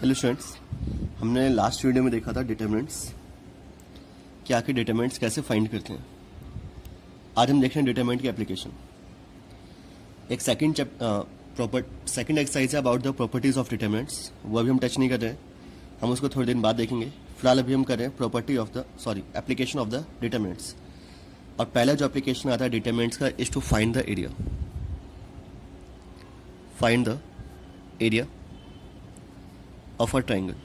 Hello students, हमने last video में देखा था डिटरमिनेंट्स, कि आखिर डिटरमिनेंट्स कैसे फाइंड करते हैं। आज हम देख रहे हैं डिटरमिनेंट की एप्लीकेशन। एक सेकंड एक्सरसाइज है about the properties of determinants, वो अभी हम टच नहीं कर रहे हैं, हम उसको थोड़ी देर बाद देखेंगे। फिलहाल अभी हम कर रहे हैं एप्लीकेशन ऑफ द डिटरमिनेंट्स। और पहला जो एप्लीकेशन आता है डिटरमिनेंट्स का is to find the area. Find the area of a triangle.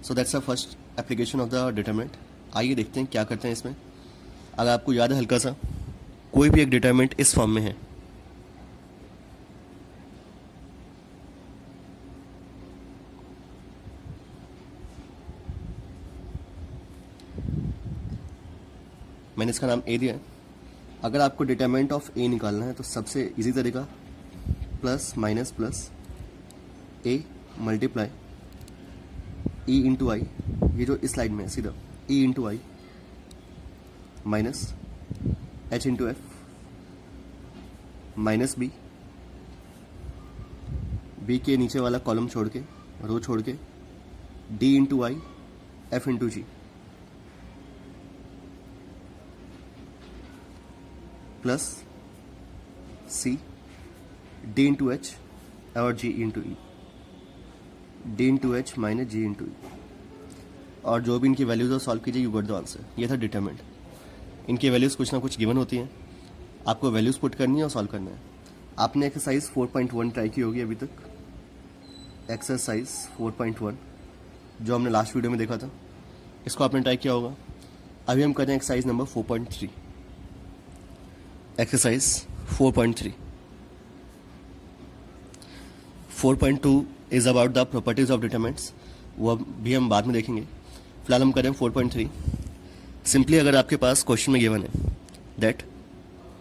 So that's the first application of the determinant. आइए देखते हैं क्या करते हैं इसमें। अगर आपको याद है हल्का सा, कोई भी एक डिटरमिनेंट इस फॉर्म में है, मैंने इसका नाम ए दिया है। अगर आपको डिटरमिनेंट ऑफ ए निकालना है तो सबसे इजी तरीका plus minus plus A multiply E into I, ये जो इस स्लाइड में है सीधा E into I minus H into F minus B, B के नीचे वाला कॉलम छोड़ के, रो छोड़ के, D into I F into G plus C D into H और G into E, D into H minus G into E, और जो भी इनकी वैल्यूज सॉल्व कीजिए यू गॉट द आंसर। ये था डिटरमिनेंट। इनकी वैल्यूज कुछ ना कुछ गिवन होती हैं, आपको वैल्यूज पुट करनी है और सॉल्व करना है। आपने एक्सरसाइज 4.1 ट्राई की होगी अभी तक, एक्सरसाइज 4.1 जो हमने लास्ट वीडियो में देखा था, इसको आपने ट्राई किया होगा। अभी हम कर रहे हैं exercise number 4.3। Exercise 4.3 4.2 is about the properties of determinants, वो भी हम बाद में देखेंगे। फिलहाल हम करें 4.3। सिंपली अगर आपके पास क्वेश्चन में गिवन है that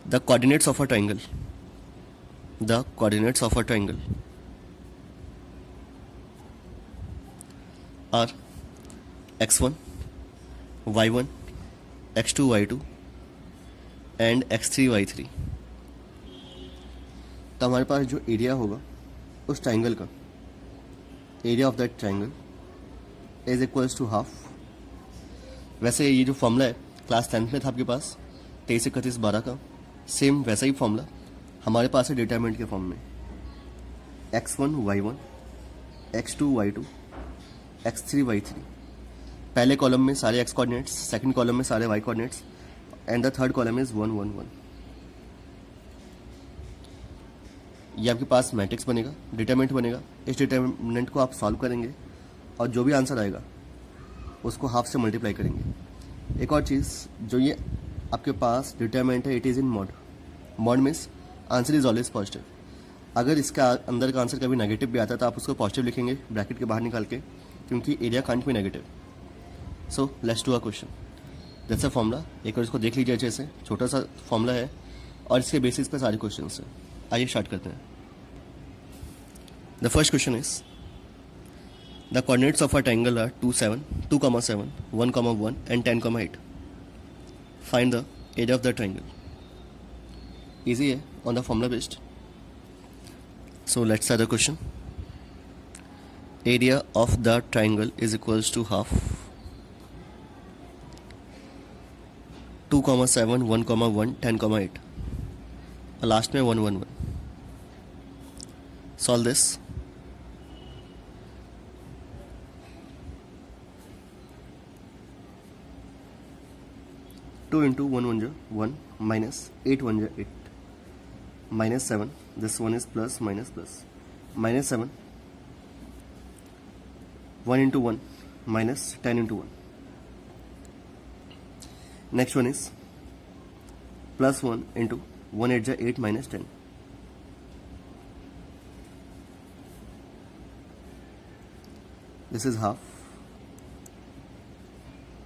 the coordinates of a triangle, the coordinates of a triangle are x1 y1 x2 y2 and x3 y3, तो हमारे पास जो एरिया होगा उस ट्राइंगल का, area of that triangle is equals to half. वैसे ये जो फॉर्मूला है क्लास 10th में था आपके पास 23 31 12 का, सेम वैसा ही फॉर्मूला हमारे पास है डिटरमिनेंट के फॉर्म में। x1 y1 x2 y2 x3 y3, पहले कॉलम में सारे x कोऑर्डिनेट्स, सेकंड कॉलम में सारे y coordinates, and the third column is 1 1 1। ये आपके पास मैट्रिक्स बनेगा, डिटरमिनेंट बनेगा। इस डिटरमिनेंट को आप सॉल्व करेंगे और जो भी आंसर आएगा उसको हाफ से मल्टीप्लाई करेंगे। एक और चीज़, जो ये आपके पास डिटरमिनेंट है it is in mod. Mod means answer is always positive. अगर इसका अंदर का आंसर कभी नेगेटिव भी आता है तो आप उसको पॉजिटिव लिखेंगे ब्रैकेट के बाहर निकाल के, क्योंकि area can't be negative. So let's do a question. That's a formula, एक और इसको देख लीजिए अच्छे से, छोटा सा फॉर्मूला है और इसके बेसिस पे सारे क्वेश्चन हैं। आइए स्टार्ट करते हैं। The first question is the coordinates of a triangle are 2 7 2 7 1 1 and 10 8। Find the area of the triangle. Easy है, on the formula based. So let's start the question. Area of the triangle is equals to half 2 7 1 1 10 8, last में 1 1 1। Solve this. Two into 1 1 1 minus 8 1 8 minus 7. This one is plus minus plus minus 7. 1 into 1 minus 10 into 1. Next one is plus 1 into 1 8 8 minus 10. This is half.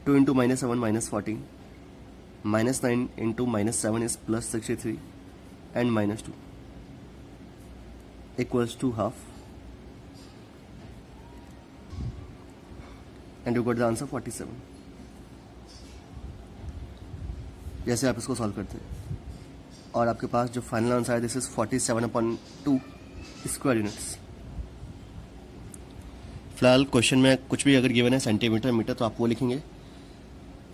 2 into minus 7 minus 14. Minus 9 into minus 7 is plus 63 and minus 2 equals to half. And you got the answer 47. जैसे आप इसको solve करते हैं और आपके पास जो final answer है this is 47/2 square units. फिलहाल क्वेश्चन में कुछ भी अगर गिवन है सेंटीमीटर मीटर तो आप वो लिखेंगे,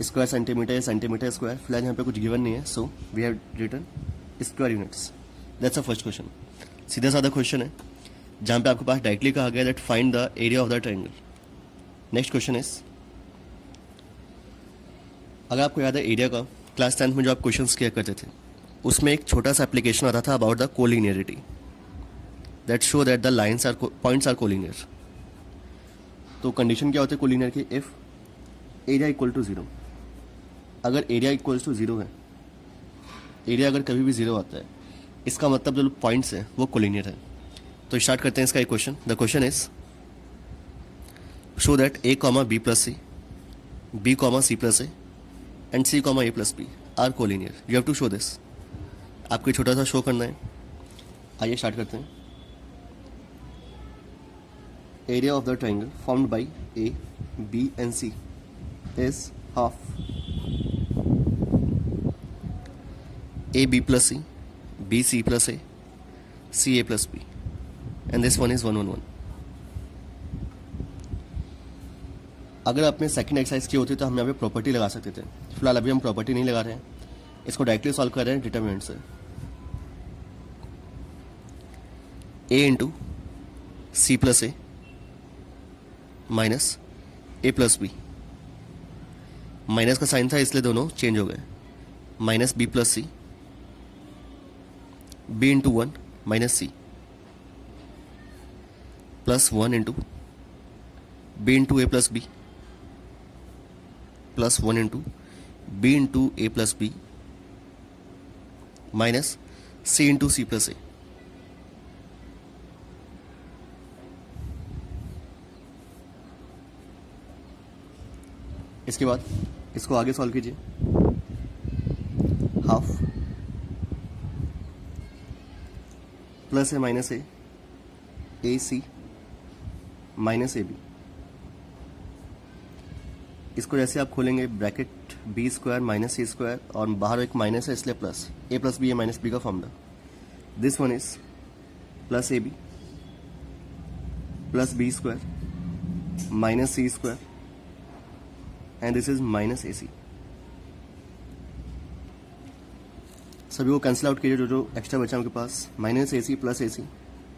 स्क्वायर सेंटीमीटर या सेंटीमीटर स्क्वायर। फिलहाल यहाँ पे कुछ गिवन नहीं है, so we have written square units. That's a first question. सीधा साधा क्वेश्चन है जहाँ पे आपके पास डायरेक्टली कहा गया that find the area of the triangle. Next question is, अगर आपको याद है एरिया का, क्लास 10th में जो आप क्वेश्चंस किया करते थे उसमें एक छोटा सा एप्लीकेशन आता था about the collinearity that show that the lines are points are collinear. तो कंडीशन क्या होती है कोलिनियर की? If area equal to 0। अगर एरिया इक्वल टू 0 है, एरिया अगर कभी भी 0 आता है, इसका मतलब जो पॉइंट्स है वो कोलिनियर है। तो स्टार्ट करते हैं इसका एक question. The question is show that a comma b plus C, b comma C plus A and c comma a plus B are collinear. You have to show this. आपको छोटा सा show करना है। आइए स्टार्ट करते हैं। Area of the triangle formed by a, b and c is half ab plus c, bc plus a, ca plus b, and this one is 1 1 1. अगर आपने सेकंड एक्सरसाइज की होती तो हम यहाँ पे प्रॉपर्टी लगा सकते थे। फिलहाल अभी हम प्रॉपर्टी नहीं लगा रहे हैं, इसको डायरेक्टली सॉल्व कर रहे हैं डिटरमिनेंट से। a into C plus A minus A plus B. Minus का साइन था इसलिए दोनों चेंज हो गए। Minus B plus C, B into 1 minus C plus 1 into B into A plus B plus 1 into B into A plus B minus C into C plus A. इसके बाद इसको आगे सॉल्व कीजिए। हाफ प्लस है minus A C minus A B. इसको जैसे आप खोलेंगे bracket B square minus C square और बाहर एक माइनस है इसलिए प्लस ए प्लस बी है माइनस बी का formula. This one is plus A B plus B square minus C square and this is minus A C. सभी को cancel out कीजिए, जो एक्स्ट्रा बचा आपके पास। Minus A C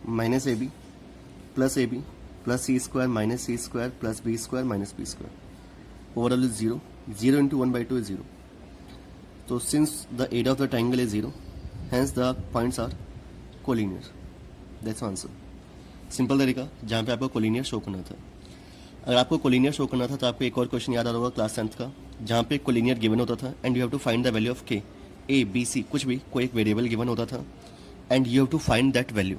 minus A B plus C square minus C square plus B square minus B square. Overall is 0 0 into 1/2 is 0। तो since the area of the triangle is 0 hence the points are collinear. That's answer. Simple तरीका जहाँ पे आपको collinear show करना था। अगर आपको collinear show करना था तो आपको एक और क्वेश्चन याद आ रहा होगा क्लास 10th का, जहाँ पे कोलिनियर गिवन होता था and you have to find the value of K. A B C कुछ भी कोई एक वेरिएबल गिवन होता था and you have to find that value.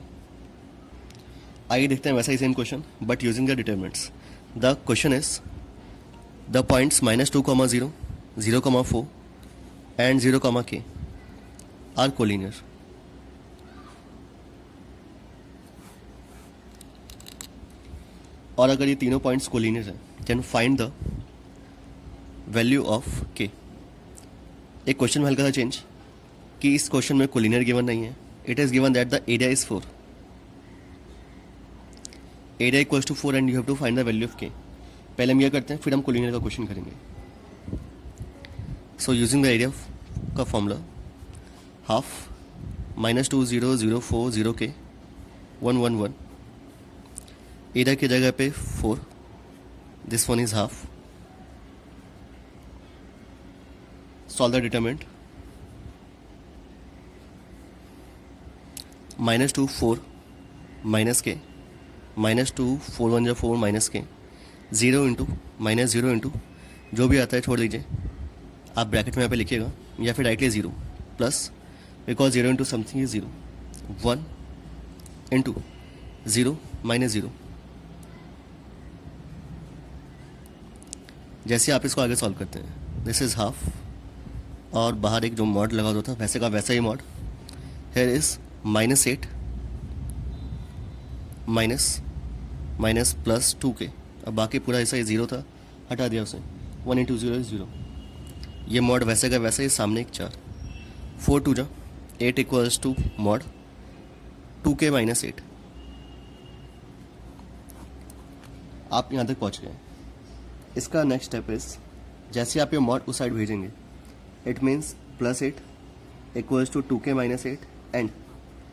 आइए देखते हैं वैसा ही same question but using the determinants. The question is the points -2, 0, 0, 4 and 0, k are collinear. और अगर ये तीनों पॉइंट्स कोलिनियर है can find the value of K. एक क्वेश्चन में हल्का सा चेंज कि इस क्वेश्चन में कोलिनियर गिवन नहीं है। It is given that the area is 4, area equals to 4 and you have to find the value of K. पहले हम यह करते हैं फिर हम कोलिनियर का क्वेश्चन करेंगे। सो यूजिंग द एरिया का फॉर्मूला हाफ -2 0 0 4 0 k 1 1 1। एरिया की जगह पे 4, this one is half. Solve the determinant. -2 4 minus के -2 4 1 जा 4 माइनस के 0 इंटू -0 इंटू जो भी आता है छोड़ दीजिए, आप ब्रैकेट में यहाँ पे लिखिएगा या फिर directly 0 plus because 0 into something is 0 1 into 0 -0। जैसे आप इसको आगे सॉल्व करते हैं दिस इज हाफ और बाहर एक जो मॉड लगा होता था वैसे का वैसा ही mod. Here is -8 minus plus 2k। अब बाकी पूरा ऐसा ही 0 था, हटा दिया उसे। 1 इंटू 0 इज 0। ये मॉड वैसे का वैसा ही, सामने एक 4 4 2 जा 8 इक्वल्स टू मॉड 2k -8 आप यहाँ तक पहुँच गए। इसका नेक्स्ट स्टेप इज, जैसे आप ये मॉड उस साइड भेजेंगे, it means +8 equals to 2k - 8 and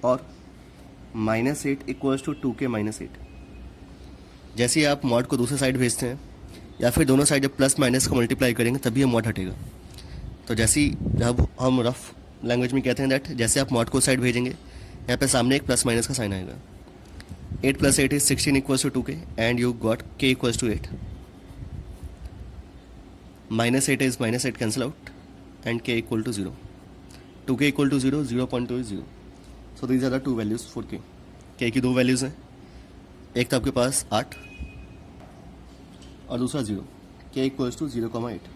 और -8 इक्वल्स टू 2k - 8। जैसे ही आप मॉड को दूसरे साइड भेजते हैं या फिर दोनों साइड जब प्लस माइनस को मल्टीप्लाई करेंगे तभी ये मॉड हटेगा। तो जैसे ही जब हम रफ लैंग्वेज में कहते हैं दैट जैसे आप मॉड को साइड भेजेंगे यहाँ पे सामने एक प्लस माइनस का साइन आएगा। 8 + 8 is 16 equals to 2k and you got k equals to 8। -8 is -8 cancel out and k equal to 0। 2k equal to 0, 0.2 is 0। So these are the two values for k की दो values हैं, एक तो आपके पास 8 और दूसरा 0। k equals to 0,8।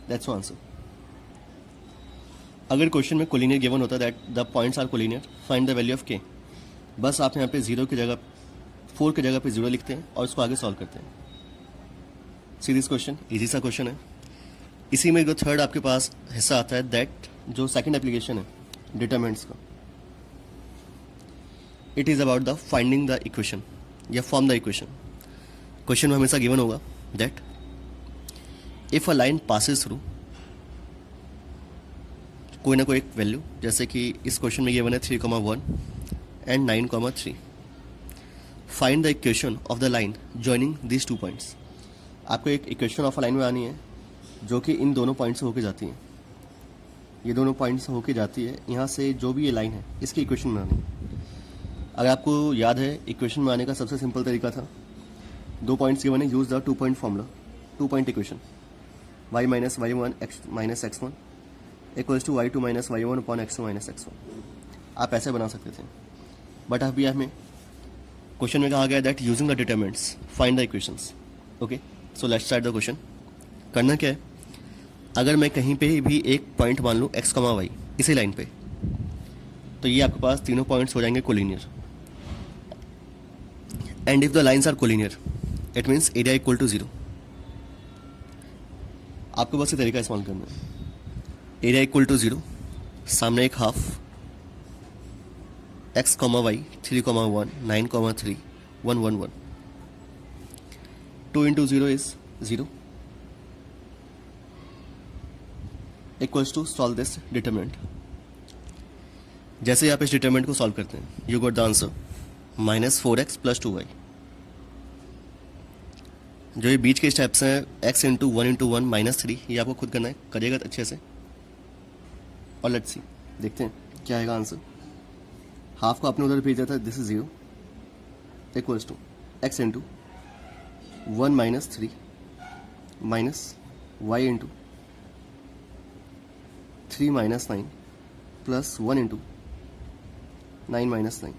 That's answer. अगर question में कोलिनियर गिवन होता that the points are collinear, find the value of k, बस आप यहाँ पे 0 की जगह 4 की जगह पे 0 लिखते हैं और उसको आगे सॉल्व करते हैं। सी दिस क्वेश्चन, इजी सा क्वेश्चन है। इसी में जो थर्ड आपके पास हिस्सा आता है दैट जो सेकंड एप्लीकेशन है डिटरमिनेंट्स का, it is about the finding the equation या फॉर्म द इक्वेशन। क्वेश्चन में हमेशा गिवन होगा that if a line passes through कोई ना कोई एक वैल्यू, जैसे कि इस क्वेश्चन में गिवन है 3,1 and 9,3। Find the equation of the line joining this two points. आपको एक इक्वेशन ऑफ अ लाइन में आनी है जो कि इन दोनों पॉइंट से होके जाती है। ये दोनों पॉइंट से होके जाती है, यहाँ से जो भी ये लाइन है इसकी इक्वेशन में आनी है। अगर आपको याद है इक्वेशन में आने का सबसे सिंपल तरीका था, 2 पॉइंट्स गिवन है, use the 2 point formula, 2 point equation, y - y1 x - x1 equals to y2 - y1 upon x2 - x1। आप ऐसे बना सकते थे, बट अभी हमें क्वेश्चन में कहा गया that using the determinants find the equations. Okay, so let's start the question. करना क्या है, अगर मैं कहीं पे भी एक पॉइंट मान लूँ x, y इसी लाइन पे, तो ये आपके पास तीनों पॉइंट्स हो जाएंगे collinear. And if the lines are collinear it means area equal to 0। आपको बस ये तरीका इस्तेमाल करना है। एरिया इक्वल टू 0, सामने एक half, x, y 3,1 9,3 1 1 1। 2 into 0 is 0 equals to solve this determinant। जैसे आप इस डिटरमिनेंट को सॉल्व करते हैं, you got the answer -4x + 2y। जो ये बीच के स्टेप्स हैं x × 1 × 1 -3, ये आपको खुद करना है, करिएगा अच्छे से। और लेट्स सी, देखते हैं क्या आएगा आंसर। हाफ को आपने उधर भेज दिया था, this is 0 equals to x × 1 - 3 minus y × 3 - 9 plus 1 × 9 - 9।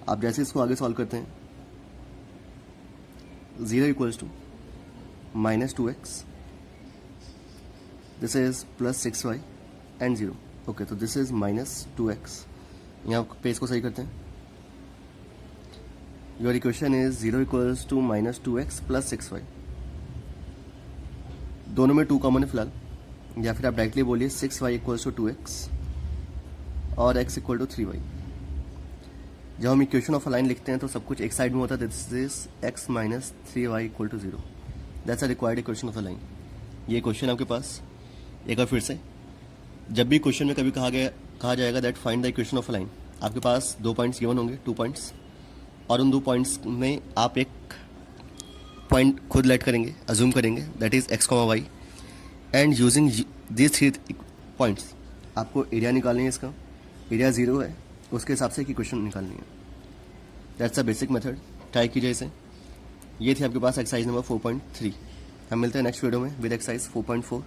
आप जैसे इसको आगे सॉल्व करते हैं, 0 equals to -2x, this is +6y and 0। Okay, तो दिस इज -2x। यहाँ पे इसको सही करते हैं। Your equation is 0 equals to -2x + 6y। दोनों में 2 कॉमन है फिलहाल, या फिर आप डायरेक्टली बोलिए 6y इक्वल्स टू 2x और x इक्वल टू 3y। जब हम इक्वेशन ऑफ अ लाइन लिखते हैं तो सब कुछ एक साइड में होता है, this is x - 3y equal to 0। That's a required equation of a line. ये क्वेश्चन आपके पास एक बार फिर से, जब भी क्वेश्चन में कभी कहा जाएगा that find the equation of a line, आपके पास 2 पॉइंट्स गिवन होंगे, 2 पॉइंट्स, और उन 2 पॉइंट्स में आप एक पॉइंट खुद लेट करेंगे, अज्यूम करेंगे, that is x, y and using these 3 points आपको एरिया निकालनी है। इसका एरिया 0 है, उसके हिसाब से इक्वेशन निकालनी है। That's a basic method, try कीजिए इसे। ये थी आपके पास एक्सरसाइज नंबर 4.3। हम मिलते हैं नेक्स्ट वीडियो में विद एक्सरसाइज 4.4।